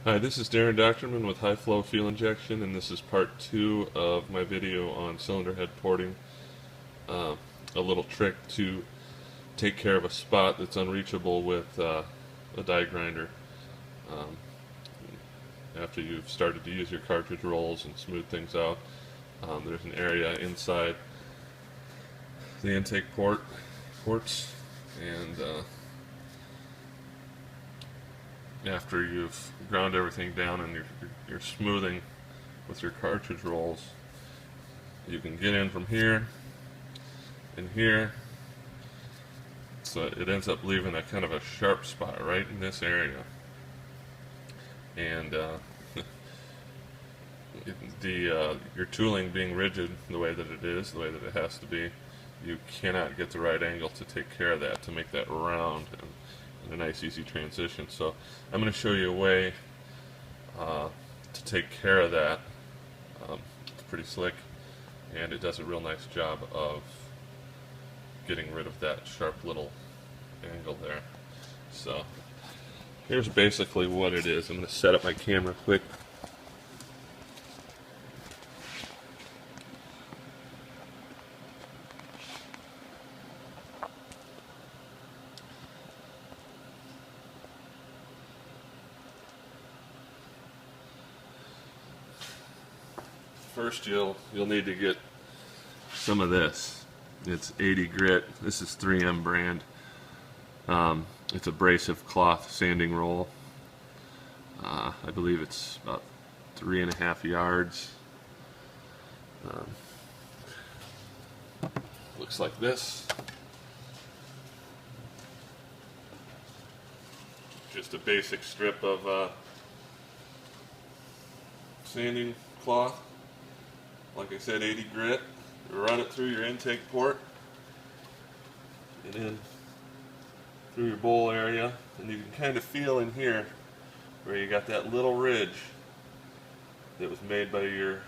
Hi, this is Dochterman with high flow fuel injection, and this is part 2 of my video on cylinder head porting. Uh, a little trick to take care of a spot that's unreachable with a die grinder. Um, After you've started to use your cartridge rolls and smooth things out, there's an area inside the intake ports, and after you've ground everything down and you're smoothing with your cartridge rolls, you can get in from here and here, so it ends up leaving a kind of a sharp spot right in this area. And your tooling being rigid the way that it is, the way that it has to be, you cannot get the right angle to take care of that, to make that round and a nice easy transition. So I'm going to show you a way to take care of that. It's pretty slick, and it does a real nice job of getting rid of that sharp little angle there. So here's basically what it is. I'm going to set up my camera quick. First, you'll need to get some of this. It's 80 grit. This is 3M brand. It's abrasive cloth sanding roll. I believe it's about 3.5 yards. Looks like this. Just a basic strip of sanding cloth. Like I said, 80 grit. You run it through your intake port and in through your bowl area, and you can kind of feel in here where you got that little ridge that was made by your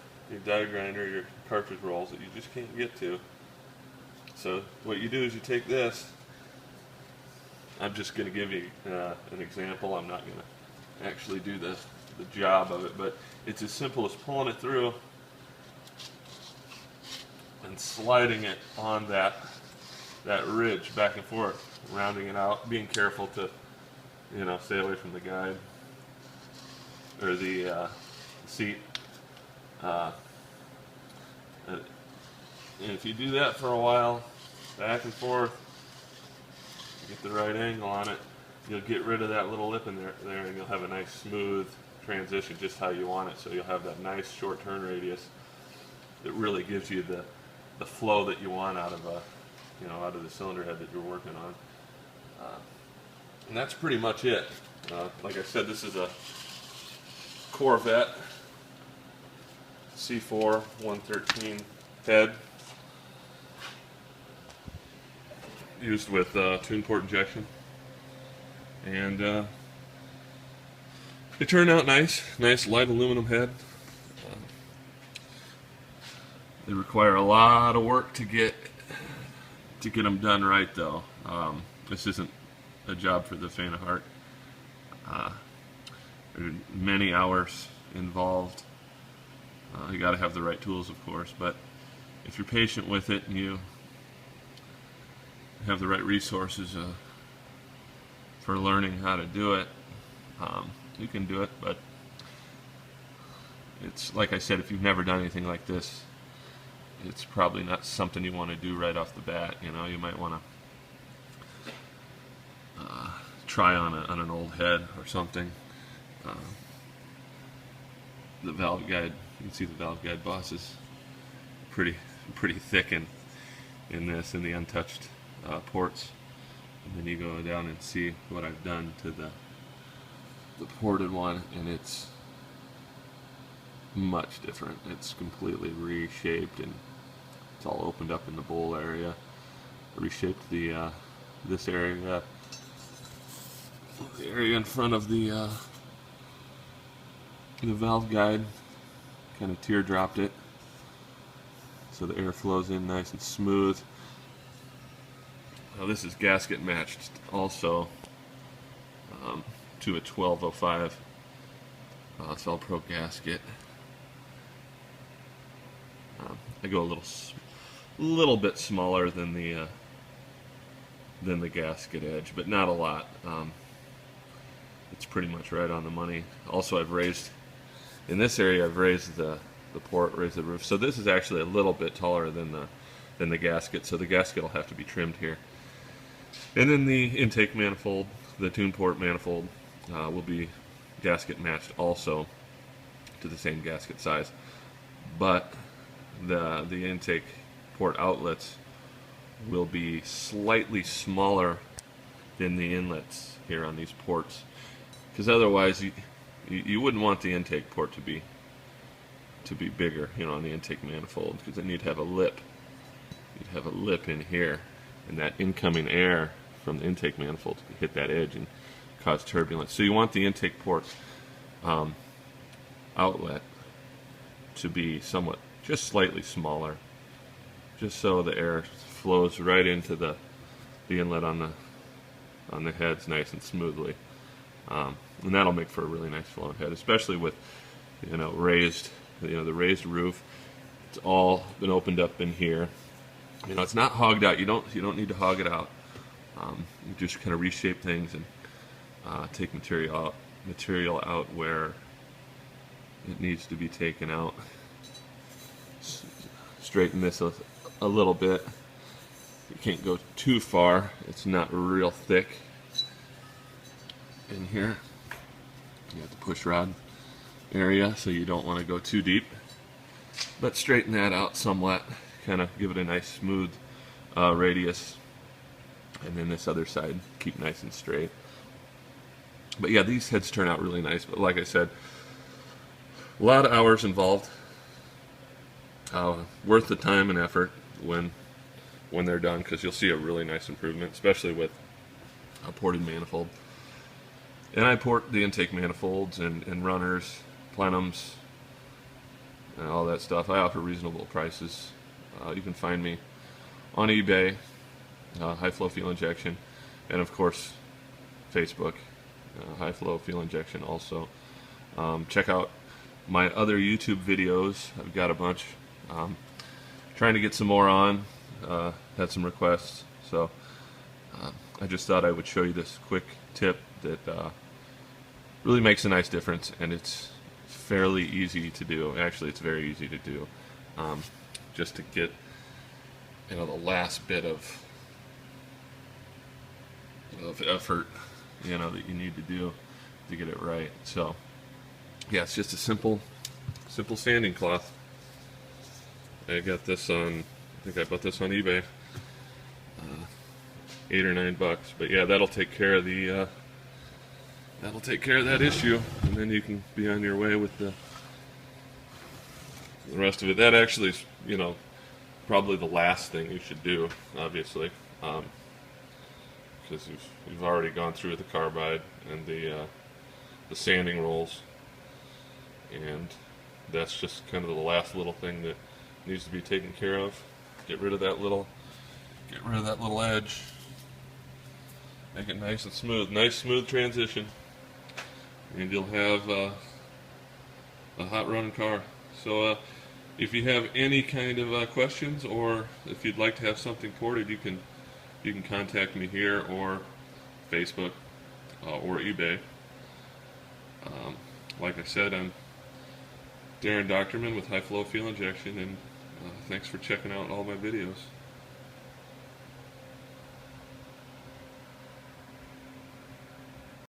die grinder, your cartridge rolls, that you just can't get to. So what you do is you take this. I'm just going to give you an example. I'm not going to actually do the job of it, but it's as simple as pulling it through and sliding it on that ridge back and forth, rounding it out, being careful to, stay away from the guide or the seat. And if you do that for a while, back and forth, get the right angle on it, you'll get rid of that little lip in there, and you'll have a nice smooth transition just how you want it. So you'll have that nice short turn radius that really gives you the flow that you want out of out of the cylinder head that you're working on. And that's pretty much it. Like I said, this is a Corvette C4 113 head used with tune port injection, and it turned out nice light aluminum head. They require a lot of work to get them done right, though. This isn't a job for the faint of heart. There are many hours involved. You got to have the right tools, of course, but if you're patient with it and you have the right resources for learning how to do it, you can do it. But it's like I said, if you've never done anything like this, it's probably not something you want to do right off the bat. You might want to try on an old head or something. The valve guide, you can see the valve guide boss is pretty thick in this, in the untouched ports. And then you go down and see what I've done to the ported one, and it's much different. It's completely reshaped, and it's all opened up in the bowl area. I reshaped this area, the area in front of the valve guide, kind of teardropped it so the air flows in nice and smooth. Now this is gasket matched also to a 1205 It's all pro gasket. I go a little bit smaller than the gasket edge, but not a lot. It's pretty much right on the money. Also, I've raised in this area. I've raised the port, raised the roof. So this is actually a little bit taller than the gasket. So the gasket will have to be trimmed here. And then the intake manifold, the tune port manifold, will be gasket matched also to the same gasket size. But the intake port outlets will be slightly smaller than the inlets here on these ports, because otherwise you wouldn't want the intake port to be bigger, you know, on the intake manifold, because then you'd have a lip. You'd have a lip in here, and that incoming air from the intake manifold could hit that edge and cause turbulence. So you want the intake port outlet to be somewhat, just slightly smaller, just so the air flows right into the inlet on the heads nice and smoothly, and that'll make for a really nice flowing head, especially with, you know, raised, you know, the raised roof. It's all been opened up in here. You know, it's not hogged out. You don't need to hog it out. You just kind of reshape things and take material out where it needs to be taken out. Straighten this a little bit. You can't go too far. It's not real thick in here. You have the push rod area, so you don't want to go too deep. But straighten that out somewhat. Kind of give it a nice smooth radius. And then this other side, keep nice and straight. But yeah, these heads turn out really nice. But like I said, a lot of hours involved. Worth the time and effort when they're done, because you'll see a really nice improvement, especially with a ported manifold. And I port the intake manifolds and runners, plenums, and all that stuff. I offer reasonable prices. You can find me on eBay, High Flow Fuel Injection, and of course Facebook, High Flow Fuel Injection also. Check out my other YouTube videos. I've got a bunch. Trying to get some more on. Had some requests, so I just thought I would show you this quick tip that really makes a nice difference, and it's fairly easy to do. Actually, it's very easy to do. Just to get, you know, the last bit of effort, you know, that you need to do to get it right. So yeah, it's just a simple sanding cloth. I got this on, I think I bought this on eBay, $8 or $9. But yeah, that'll take care of the that issue, and then you can be on your way with the rest of it. That actually is, you know, probably the last thing you should do, obviously, because you've already gone through the carbide and the sanding rolls, and that's just kind of the last little thing that needs to be taken care of. Get rid of that little edge. Make it nice and smooth. Nice smooth transition, and you'll have a hot running car. So if you have any kind of questions, or if you'd like to have something ported, you can contact me here, or Facebook, or eBay. Like I said, I'm Dochterman with High Flow Fuel Injection, and thanks for checking out all my videos.